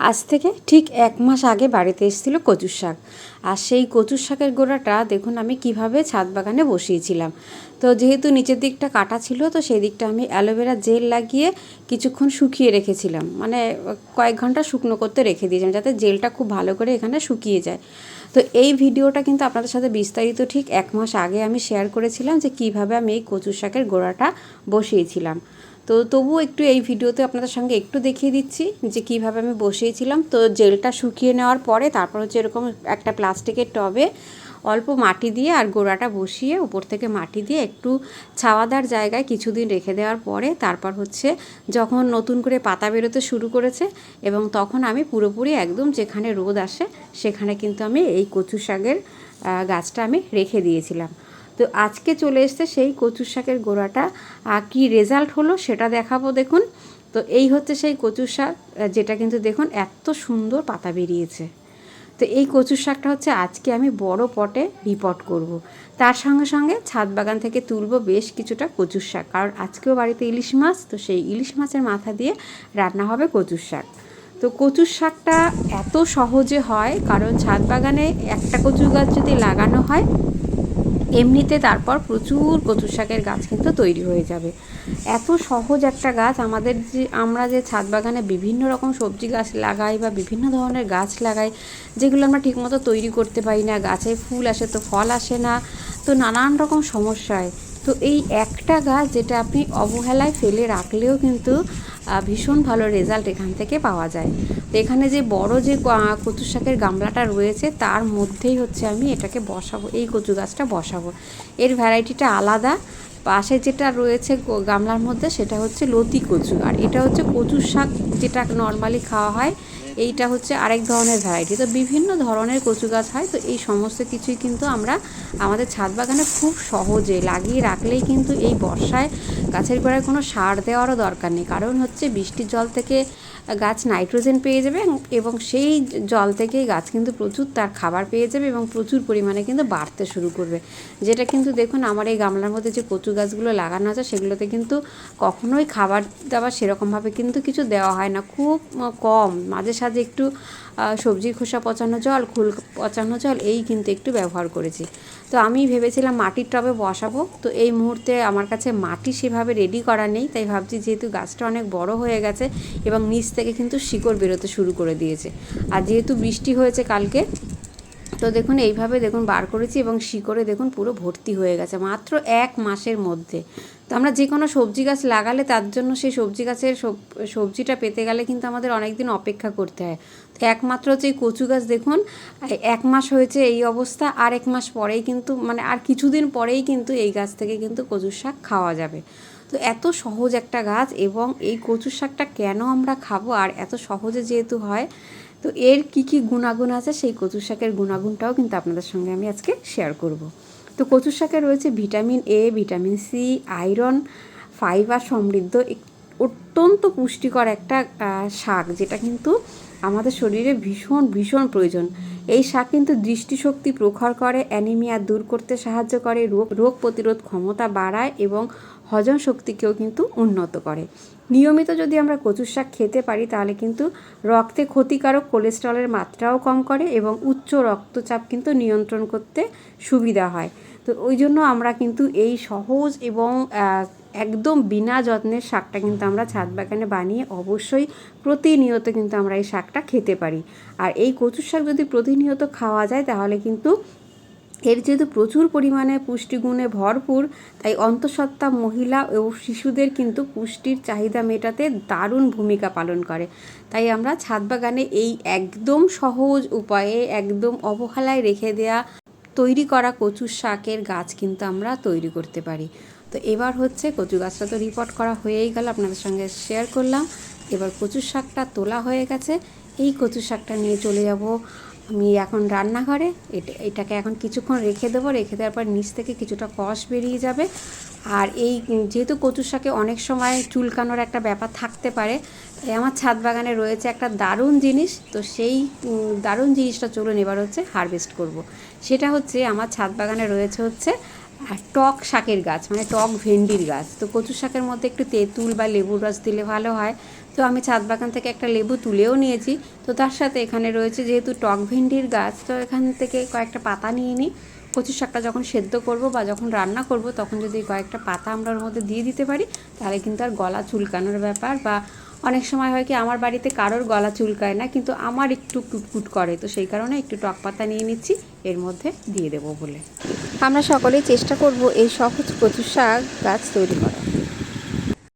আজ থেকে ঠিক 1 মাস আগে বাড়িতে এসেছিলো কচুর শাক। আর সেই কচুর শাকের গোড়াটা দেখুন আমি কিভাবে ছাদ বাগানে বসিয়েছিলাম। তো যেহেতু নিচের দিকটা কাটা ছিল, তো সেই দিকটা আমি অ্যালোভেরা জেল লাগিয়ে কিছুক্ষণ শুকিয়ে রেখেছিলাম, মানে কয়েক ঘন্টা শুকনো করতে রেখে দিয়েছিলাম যাতে জেলটা খুব ভালো করে এখানে শুকিয়ে যায়। তো এই ভিডিওটা কিন্তু আপনাদের সাথে বিস্তারিত ঠিক 1 মাস আগে আমি শেয়ার করেছিলাম যে কিভাবে আমি এই কচুর শাকের গোড়াটা বসিয়েছিলাম। তো তবুও একটু এই ভিডিওতে আপনাদের সঙ্গে একটু দেখিয়ে দিচ্ছি যে কিভাবে আমি বসিয়েছিলাম। তো জেলটা শুকিয়ে নেওয়ার পরে তারপর হচ্ছে এরকম একটা প্লাস্টিকের টবে অল্প মাটি দিয়ে আর গোড়াটা বসিয়ে উপর থেকে মাটি দিয়ে একটু ছাওয়াদার জায়গায় কিছুদিন রেখে দেওয়ার পরে তারপর হচ্ছে যখন নতুন করে পাতা বেরোতে শুরু করেছে এবং তখন আমি পুরোপুরি একদম যেখানে রোদ আসে সেখানে কিন্তু আমি এই কচু শাকের গাছটা আমি রেখে দিয়েছিলাম। তো আজকে চলে এসছে সেই কচু শাকের গোড়াটা, কি রেজাল্ট হলো সেটা দেখাবো দেখুন। তো এই হচ্ছে সেই কচু শাক, যেটা কিন্তু দেখুন এত সুন্দর পাতা বেরিয়েছে। তো এই কচু শাকটা হচ্ছে আজকে আমি বড় পটে রিপোর্ট করব। তার সঙ্গে সঙ্গে ছাদ বাগান থেকে তুলব বেশ কিছুটা কচুর শাক, কারণ আজকেও বাড়িতে ইলিশ মাছ, তো সেই ইলিশ মাছের মাথা দিয়ে রান্না হবে কচুর শাক। তো কচুর শাকটা এত সহজে হয় কারণ ছাদ বাগানে একটা কচু গাছ যদি লাগানো হয় এমনিতে তারপর প্রচুর কচু শাকের গাছ কিন্তু তৈরি হয়ে যাবে। এত সহজ একটা গাছ, আমাদের যে আমরা যে ছাদ বাগানে বিভিন্ন রকম সবজি গাছ লাগাই বা বিভিন্ন ধরনের গাছ লাগাই যেগুলো আমরা ঠিকমতো তৈরি করতে পারি না, গাছে ফুল আসে তো ফল আসে না, তো নানান রকম সমস্যা হয়। তো এই একটা গাছ যেটা আপনি অবহেলায় ফেলে রাখলেও কিন্তু ভীষণ ভালো রেজাল্ট এখান থেকে পাওয়া যায়। তো এখানে যে বড় যে কচু শাকের গামলাটা রয়েছে তার মধ্যেই হচ্ছে আমি এটাকে বসাবো, এই কচু গাছটা বসাবো। এর ভ্যারাইটিটা আলাদা। পাশে যেটা রয়েছে গামলার মধ্যে সেটা হচ্ছে লতি কচু, আর এটা হচ্ছে কচুর শাক যেটা নর্মালি খাওয়া হয়, এইটা হচ্ছে আরেক ধরনের ভ্যারাইটি। তো বিভিন্ন ধরনের কচু গাছ হয়, তো এই সমস্ত কিছুই কিন্তু আমরা আমাদের ছাদ বাগানে খুব সহজে লাগিয়ে রাখলেই কিন্তু এই বর্ষায় গাছের গোড়ায় কোনো সার দেওয়ারও দরকার নেই, কারণ হচ্ছে বৃষ্টির জল থেকে গাছ নাইট্রোজেন পেয়ে যাবে এবং সেই জল থেকেই গাছ কিন্তু প্রচুর তার খাবার পেয়ে যাবে এবং প্রচুর পরিমাণে কিন্তু বাড়তে শুরু করবে। যেটা কিন্তু দেখুন আমার এই গামলার মধ্যে যে কচু গাছগুলো লাগানো আছে সেগুলোতে কিন্তু কখনোই খাবার দাবার সেরকমভাবে কিন্তু কিছু দেওয়া হয় না, খুব কম, মাঝে সাঝে একটু সবজির খোসা পচানো জল, খোল পচানো জল এই কিন্তু একটু ব্যবহার করেছি। তো আমি ভেবেছিলাম মাটির টবে বসাবো, তো এই মুহূর্তে আমার কাছে মাটি সেভাবে রেডি করা নেই, তাই ভাবছি যেহেতু গাছটা অনেক বড় হয়ে গেছে এবং নিচ থেকে কিন্তু শিকড় বেরোতে শুরু করে দিয়েছে, আর যেহেতু বৃষ্টি হয়েছে কালকে, তো দেখুন এইভাবে দেখুন বার করেছি এবং শিকড়ে দেখুন পুরো ভর্তি হয়ে গেছে মাত্র 1 মাসের মধ্যে। তো আমরা যে কোনো সবজি গাছ লাগালে তার জন্য সেই সবজি গাছের সবজিটা পেতে গেলে কিন্তু আমাদের অনেক দিন অপেক্ষা করতে হয়। তো একমাত্র হচ্ছে এই কচু গাছ দেখুন 1 মাস হয়েছে এই অবস্থা, আর 1 মাস পরেই কিন্তু মানে আর কিছুদিন পরেই কিন্তু এই গাছ থেকে কিন্তু কচুর শাক খাওয়া যাবে। তো এত সহজ একটা গাছ, এবং এই কচুর শাকটা কেন আমরা খাবো আর এত সহজে যেহেতু হয়, তো এর কি কি গুণাগুণ আছে সেই কচু শাকের গুণাগুণটাও কিন্তু আপনাদের সঙ্গে আমি আজকে শেয়ার করব। তো কচু শাকে রয়েছে vitamin A, vitamin C, iron, fibre সমৃদ্ধ অত্যন্ত পুষ্টিকর একটা শাক, যেটা কিন্তু আমাদের শরীরে ভীষণ ভীষণ প্রয়োজন। এই শাক কিন্তু দৃষ্টিশক্তি প্রখর করে, অ্যানিমিয়া দূর করতে সাহায্য করে, রোগ প্রতিরোধ ক্ষমতা বাড়ায় এবং হজম শক্তিকেও কিন্তু উন্নত করে। নিয়মিত যদি আমরা কচুর শাক খেতে পারি তাহলে কিন্তু রক্তে ক্ষতিকারক কোলেস্টেরলের মাত্রাও কম করে এবং উচ্চ রক্তচাপ কিন্তু নিয়ন্ত্রণ করতে সুবিধা হয়। তো ওই জন্য আমরা কিন্তু এই সহজ এবং একদম বিনা যত্নের শাকটা কিন্তু আমরা ছাদ বাগানে বানিয়ে অবশ্যই প্রতিনিয়ত কিন্তু আমরা এই শাকটা খেতে পারি। আর এই কচুর শাক যদি প্রতিনিয়ত খাওয়া যায় তাহলে কিন্তু এর যেহেতু প্রচুর পরিমাণে পুষ্টিগুণে ভরপুর, তাই অন্তঃসত্ত্বা মহিলা ও শিশুদের কিন্তু পুষ্টির চাহিদা মেটাতে দারুণ ভূমিকা পালন করে। তাই আমরা ছাদ বাগানে এই একদম সহজ উপায়ে একদম অবহেলায় রেখে দেয়া তৈরি করা কচুর শাকের গাছ কিন্তু আমরা তৈরি করতে পারি। তো এবার হচ্ছে কচু গাছটা তো রিপোর্ট করা হয়েই গেল, আপনাদের সঙ্গে শেয়ার করলাম। এবার কচুর শাকটা তোলা হয়ে গেছে, এই কচু শাকটা নিয়ে চলে যাব আমি এখন রান্নাঘরে। এটাকে এখন কিছুক্ষণ রেখে দেবো, রেখে দেওয়ার পর নিচ থেকে কিছুটা কষ বেরিয়ে যাবে। আর এই যেহেতু কচুর শাকে অনেক সময় চুলকানোর একটা ব্যাপার থাকতে পারে, তাই আমার ছাদ বাগানে রয়েছে একটা দারুণ জিনিস, তো সেই দারুণ জিনিসটা চলুন এবার হচ্ছে হারভেস্ট করব। সেটা হচ্ছে আমার ছাদ বাগানে রয়েছে হচ্ছে টক শাকের গাছ, মানে টক ভেন্ডির গাছ। তো কচু শাকের মধ্যে একটু তেঁতুল বা লেবুর রস দিলে ভালো হয়, তো আমি ছাদ বাগান থেকে একটা লেবু তুলেও নিয়েছি। তো তার সাথে এখানে রয়েছে যেহেতু টক ভেন্ডির গাছ, তো এখান থেকে কয়েকটা পাতা নিয়ে নিই। কচু শাকটা যখন সেদ্ধ করব বা যখন রান্না করব তখন যদি কয়েকটা পাতা আমরা ওর মধ্যে দিয়ে দিতে পারি, তাহলে কিন্তু আর গলা চুলকানোর ব্যাপার বা অনেক সময় হয় কি আমার বাড়িতে কারোর গলা চুলকায় না, কিন্তু আমার একটু কুটকুট করে, তো সেই কারণে একটু টক পাতা নিয়ে নিচ্ছি এর মধ্যে দিয়ে দেবো বলে। আমরা সকলেই চেষ্টা করব এই সহজ কচু শাক গাছ তৈরি করা।